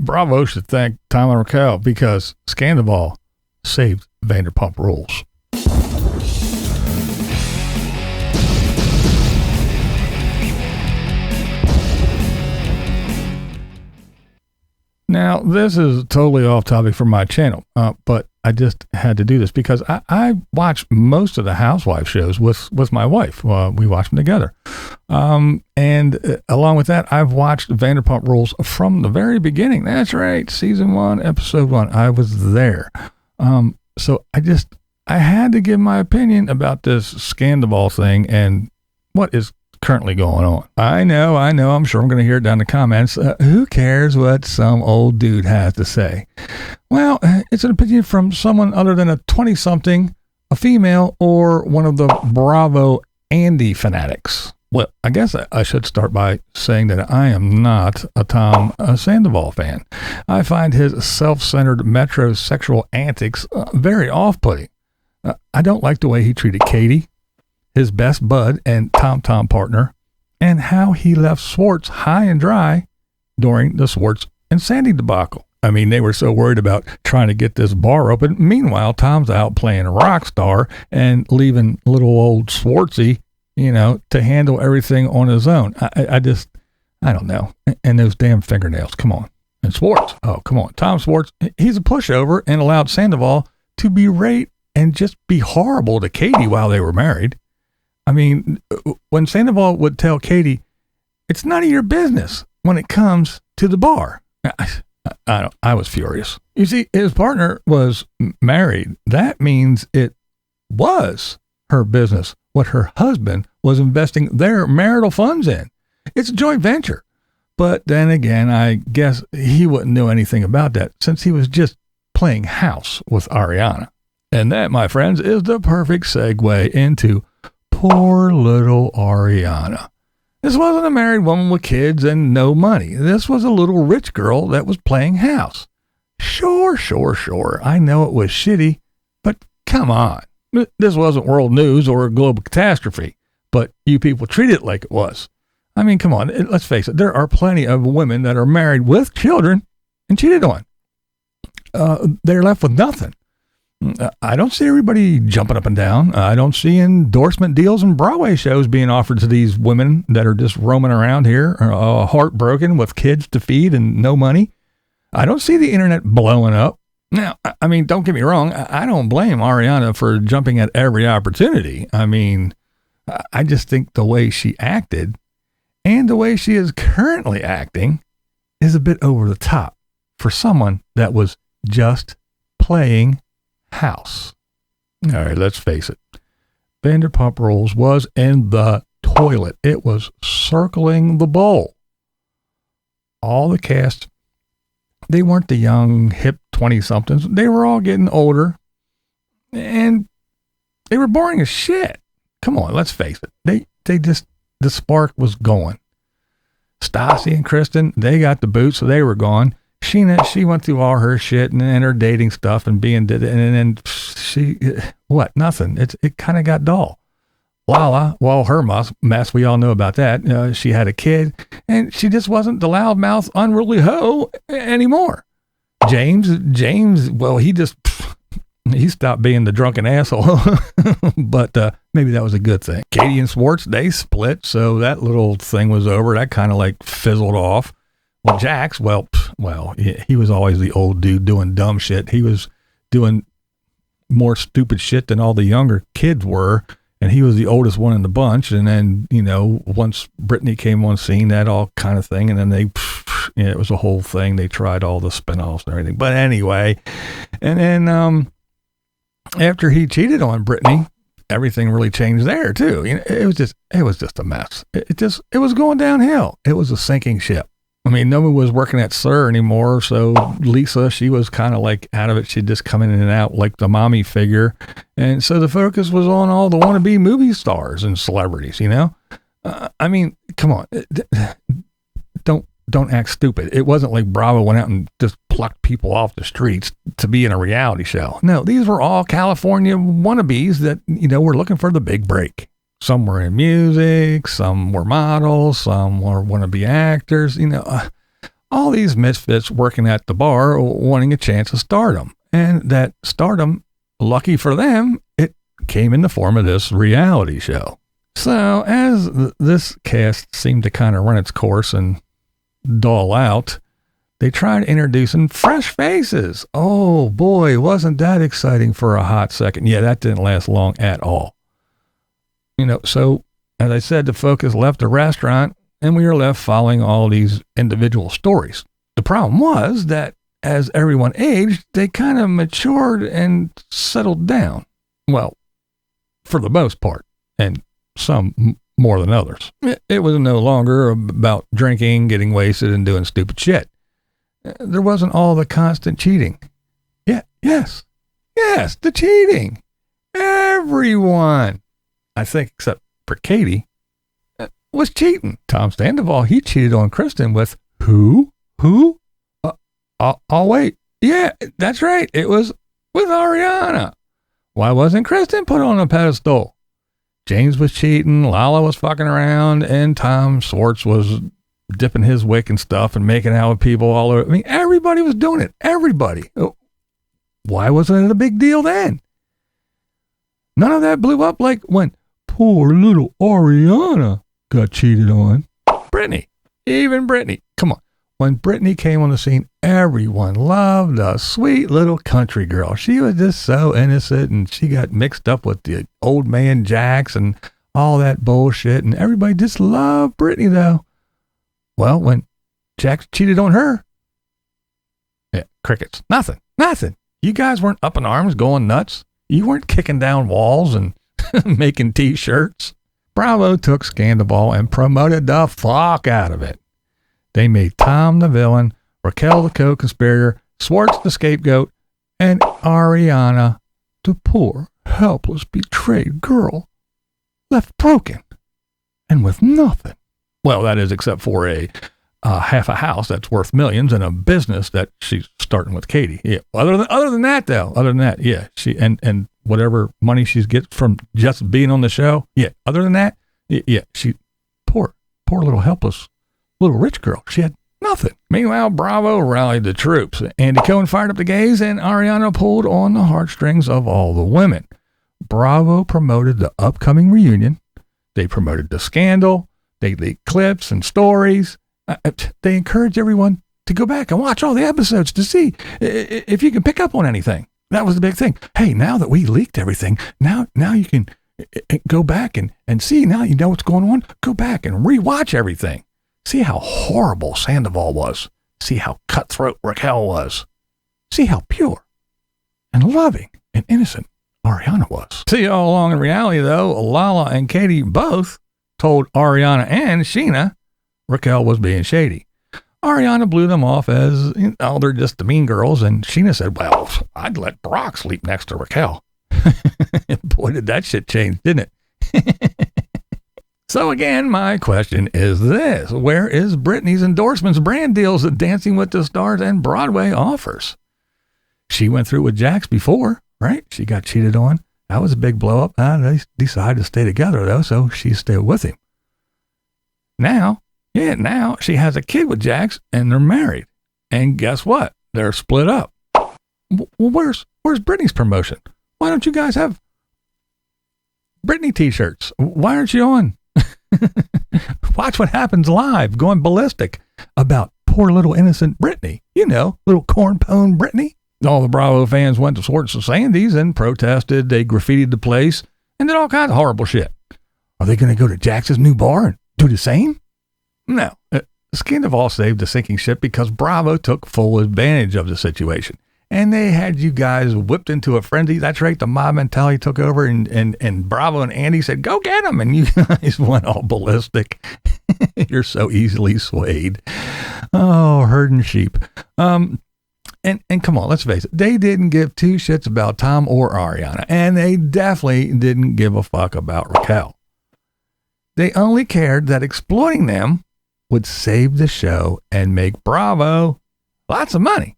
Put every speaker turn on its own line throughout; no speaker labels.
Bravo should thank Tom and Raquel because Scandoval saved Vanderpump Rules. Now, this is totally off topic for my channel, but I just had to do this because I watch most of the housewife shows with my wife. We watch them together. And along with that, I've watched Vanderpump Rules from the very beginning. That's right. Season 1, episode 1. I was there. So I had to give my opinion about this Scandoval thing and what is currently going on. I know. I'm sure I'm going to hear it down in the comments. Who cares what some old dude has to say? Well, it's an opinion from someone other than a 20-something, a female, or one of the Bravo Andy fanatics. Well, I guess I should start by saying that I am not a Tom Sandoval fan. I find his self-centered metrosexual antics very off-putting. I don't like the way he treated Katie, his best bud and Tom partner, and how he left Swartz high and dry during the Swartz and Sandy debacle. I mean, they were so worried about trying to get this bar open. Meanwhile, Tom's out playing rock star and leaving little old Swartzy, to handle everything on his own. I don't know. And those damn fingernails, come on. And Swartz, oh, come on. Tom Swartz, he's a pushover and allowed Sandoval to berate and just be horrible to Katie while they were married. I mean, when Sandoval would tell Katie, it's none of your business when it comes to the bar. I was furious. You see, his partner was married. That means it was her business what her husband was investing their marital funds in. It's a joint venture. But then again, I guess he wouldn't know anything about that since he was just playing house with Ariana. And that, my friends, is the perfect segue into poor little Ariana. This wasn't a married woman with kids and no money. This was a little rich girl that was playing house. Sure. I know it was shitty, but come on. This wasn't world news or a global catastrophe, but you people treat it like it was. I mean, come on, let's face it. There are plenty of women that are married with children and cheated on. They're left with nothing. I don't see everybody jumping up and down. I don't see endorsement deals and Broadway shows being offered to these women that are just roaming around here, heartbroken with kids to feed and no money. I don't see the internet blowing up. Now, I mean, don't get me wrong. I don't blame Ariana for jumping at every opportunity. I mean, I just think the way she acted and the way she is currently acting is a bit over the top for someone that was just playing house. All right, let's face it. Vanderpump Rules was in the toilet. It was circling the bowl. All the cast, they weren't the young, hip 20-somethings. They were all getting older, and they were boring as shit. Come on, let's face it. They just, the spark was going. Stassi and Kristen, they got the boot, so they were gone. Sheena, she went through all her shit and her dating stuff and and then she, what? Nothing. It kind of got dull. Lala, well, her mess, we all know about that. She had a kid and she just wasn't the loudmouth, unruly hoe anymore. James, well, he stopped being the drunken asshole, but maybe that was a good thing. Katie and Swartz, they split, so that little thing was over. That kind of like fizzled off. Well, Jax, well, he was always the old dude doing dumb shit. He was doing more stupid shit than all the younger kids were, and he was the oldest one in the bunch. And then, once Brittany came on scene, that all kind of thing, and then it was a whole thing. They tried all the spinoffs and everything. But anyway, and then after he cheated on Brittany, everything really changed there too. It was just a mess. It was going downhill. It was a sinking ship. I mean, no one was working at SUR anymore, so Lisa, she was kind of like out of it. She'd just come in and out like the mommy figure. And so the focus was on all the wannabe movie stars and celebrities, I mean, come on. Don't act stupid. It wasn't like Bravo went out and just plucked people off the streets to be in a reality show. No, these were all California wannabes that, were looking for the big break. Some were in music, some were models, some were wannabe actors, All these misfits working at the bar wanting a chance of stardom. And that stardom, lucky for them, it came in the form of this reality show. So as this cast seemed to kind of run its course and dull out, they tried introducing fresh faces. Oh boy, wasn't that exciting for a hot second. Yeah, that didn't last long at all. So as I said, the focus left the restaurant and we were left following all these individual stories. The problem was that as everyone aged, they kind of matured and settled down. Well, for the most part, and some more than others. It was no longer about drinking, getting wasted, and doing stupid shit. There wasn't all the constant cheating. Yes, the cheating. Everyone, I think, except for Katie, was cheating. Tom Sandoval, he cheated on Kristen with who? I'll wait. Yeah, that's right. It was with Ariana. Why wasn't Kristen put on a pedestal? James was cheating, Lala was fucking around, and Tom Swartz was dipping his wick and stuff and making out with people all over. I mean, everybody was doing it. Everybody. Why wasn't it a big deal then? None of that blew up like when poor little Ariana got cheated on. Brittany. Even Brittany. Come on. When Brittany came on the scene, everyone loved a sweet little country girl. She was just so innocent, and she got mixed up with the old man Jax and all that bullshit, and everybody just loved Brittany, though. Well, when Jax cheated on her, crickets. Nothing. You guys weren't up in arms going nuts. You weren't kicking down walls and making T-shirts. Bravo took Scandoval and promoted the fuck out of it. They made Tom the villain, Raquel the co-conspirator, Swartz the scapegoat, and Ariana the poor, helpless, betrayed girl, left broken and with nothing. Well, that is, except for a half a house that's worth millions and a business that she's starting with Katie. Yeah. Other than that, yeah. She and whatever money she gets from just being on the show. Yeah. Other than that, yeah. She poor little helpless little rich girl. She had nothing. Meanwhile, Bravo rallied the troops. Andy Cohen fired up the gays, and Ariana pulled on the heartstrings of all the women. Bravo promoted the upcoming reunion. They promoted the scandal. They leaked clips and stories. They encouraged everyone to go back and watch all the episodes to see if you can pick up on anything. That was the big thing. Hey, now that we leaked everything, now you can go back and see. Now you know what's going on. Go back and rewatch everything. See how horrible Sandoval was. See how cutthroat Raquel was. See how pure and loving and innocent Ariana was. See, all along in reality, though, Lala and Katie both told Ariana and Sheena Raquel was being shady. Ariana blew them off as, they're just the mean girls, and Sheena said, well, I'd let Brock sleep next to Raquel. Boy, did that shit change, didn't it? So again, my question is this. Where is Brittany's endorsements, brand deals that Dancing with the Stars and Broadway offers? She went through with Jax before, right? She got cheated on. That was a big blow up. They decided to stay together, though, so she stayed with him. Now she has a kid with Jax, and they're married. And guess what? They're split up. Well, where's Brittany's promotion? Why don't you guys have Brittany t-shirts? Why aren't you on Watch What Happens Live, going ballistic about poor little innocent Brittany? Little corn-pone Brittany. All the Bravo fans went to Swartz and Sandy's and protested. They graffitied the place and did all kinds of horrible shit. Are they going to go to Jax's new bar and do the same? No. Scandoval saved the sinking ship because Bravo took full advantage of the situation. And they had you guys whipped into a frenzy. That's right. The mob mentality took over, and Bravo and Andy said, go get them. And you guys went all ballistic. You're so easily swayed. Oh, herding sheep. And come on, let's face it. They didn't give two shits about Tom or Ariana. And they definitely didn't give a fuck about Raquel. They only cared that exploiting them would save the show and make Bravo lots of money.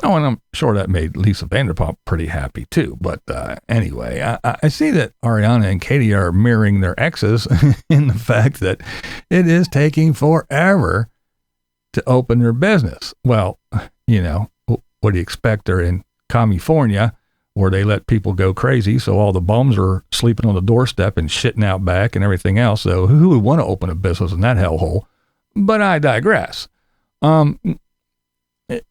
Oh, and I'm sure that made Lisa Vanderpump pretty happy too. But anyway, I see that Ariana and Katie are mirroring their exes in the fact that it is taking forever to open their business. Well, you know, what do you expect? They're in California, where they let people go crazy, so all the bums are sleeping on the doorstep and shitting out back and everything else. So who would want to open a business in that hellhole? But I digress. It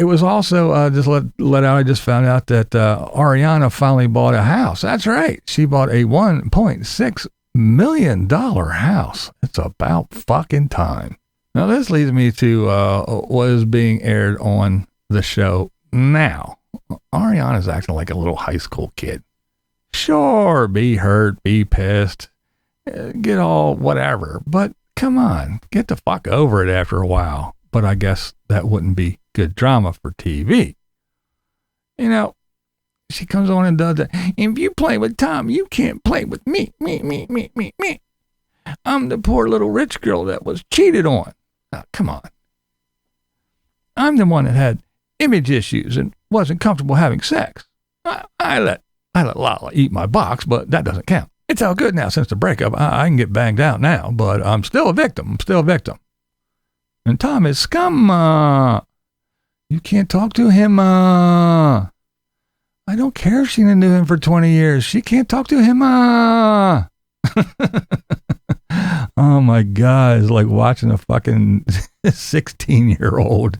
was also just let out. I just found out that Ariana finally bought a house. That's right. She bought a $1.6 million house. It's about fucking time. Now this leads me to what is being aired on the show now. Ariana's acting like a little high school kid. Sure, be hurt, be pissed, get all whatever, but come on, get the fuck over it after a while. But I guess that wouldn't be good drama for TV. You know, she comes on and does that. If you play with Tom, you can't play with me. Me. I'm the poor little rich girl that was cheated on. Oh, come on. I'm the one that had image issues and wasn't comfortable having sex. I let Lala eat my box, but that doesn't count. It's all good now since the breakup. I can get banged out now, but I'm still a victim. And Tom is scum. You can't talk to him. I don't care if she knew him for 20 years. She can't talk to him. Oh my God. It's like watching a fucking 16-year-old.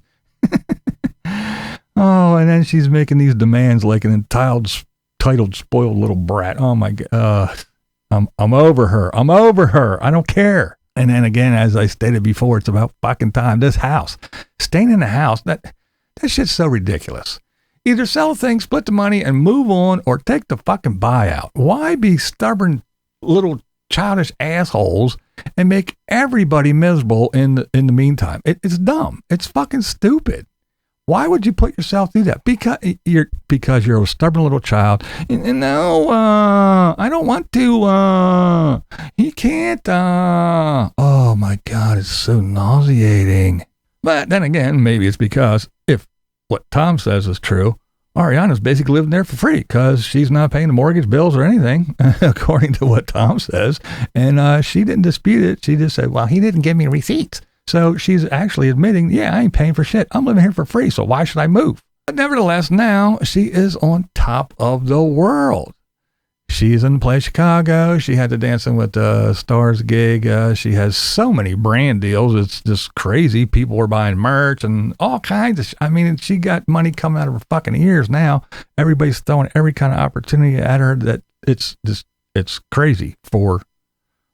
Oh, and then she's making these demands like an entitled, spoiled little brat. Oh my God. I'm over her. I don't care. And then again, as I stated before, it's about fucking time. This house, staying in the house, that shit's so ridiculous. Either sell the thing, split the money, and move on, or take the fucking buyout. Why be stubborn little childish assholes and make everybody miserable in the meantime? It's dumb. It's fucking stupid. Why would you put yourself through that? Because you're a stubborn little child. And no, I don't want to. He can't. Oh my God, it's so nauseating. But then again, maybe it's because if what Tom says is true, Ariana's basically living there for free because she's not paying the mortgage, bills, or anything, according to what Tom says. And she didn't dispute it. She just said, well, he didn't give me receipts. So she's actually admitting, yeah, I ain't paying for shit. I'm living here for free, so why should I move? But nevertheless, now she is on top of the world. She's in the play Chicago. She had the Dancing with the Stars gig. She has so many brand deals. It's just crazy. People were buying merch and all kinds of I mean, she got money coming out of her fucking ears now. Everybody's throwing every kind of opportunity at her that it's crazy for,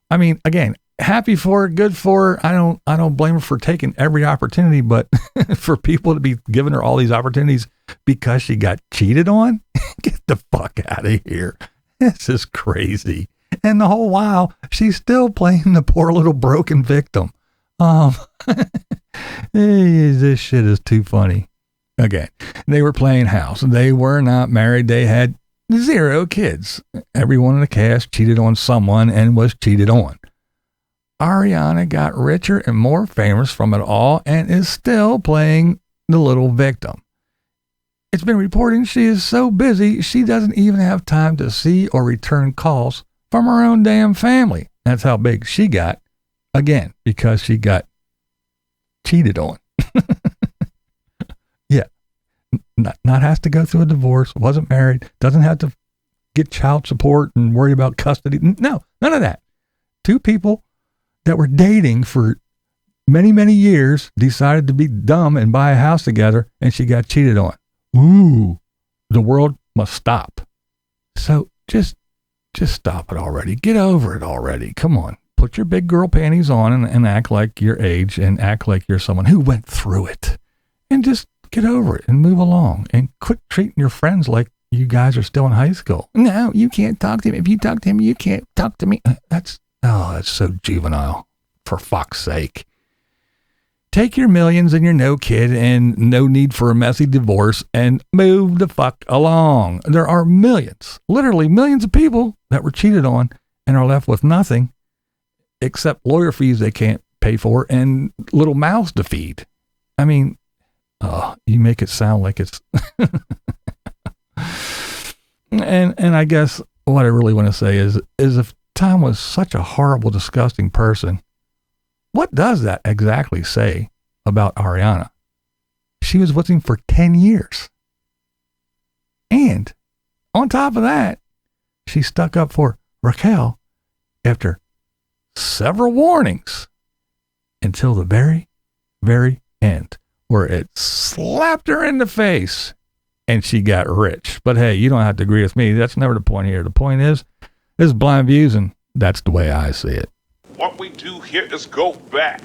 I mean, again, happy for her, good for her. I don't blame her for taking every opportunity, but for people to be giving her all these opportunities because she got cheated on, get the fuck out of here. This is crazy. And the whole while, she's still playing the poor little broken victim. This shit is too funny. Again, they were playing house. They were not married. They had 0 kids. Everyone in the cast cheated on someone and was cheated on. Ariana got richer and more famous from it all and is still playing the little victim. It's been reported she is so busy she doesn't even have time to see or return calls from her own damn family. That's how big she got, again, because she got cheated on. Yeah. Not has to go through a divorce, wasn't married, doesn't have to get child support and worry about custody. No, none of that. 2 people that were dating for many, many years decided to be dumb and buy a house together, and she got cheated on. Ooh, the world must stop. So just stop it already. Get over it already. Come on. Put your big girl panties on and act like your age and act like you're someone who went through it. And just get over it and move along and quit treating your friends like you guys are still in high school. No, you can't talk to him. If you talk to him, you can't talk to me. That's so juvenile, for fuck's sake. Take your millions and your no kid and no need for a messy divorce and move the fuck along. There are millions, literally millions of people that were cheated on and are left with nothing except lawyer fees they can't pay for and little mouths to feed. I mean, you make it sound like it's... and I guess what I really want to say is if Tom was such a horrible, disgusting person, what does that exactly say about Ariana. She was with him for 10 years. And on top of that, she stuck up for Raquel after several warnings until the very, very end, where it slapped her in the face and she got rich. But hey, you don't have to agree with me. That's never the point here. The point is, this is Blind Views, and that's the way I see it.
What we do here is go back.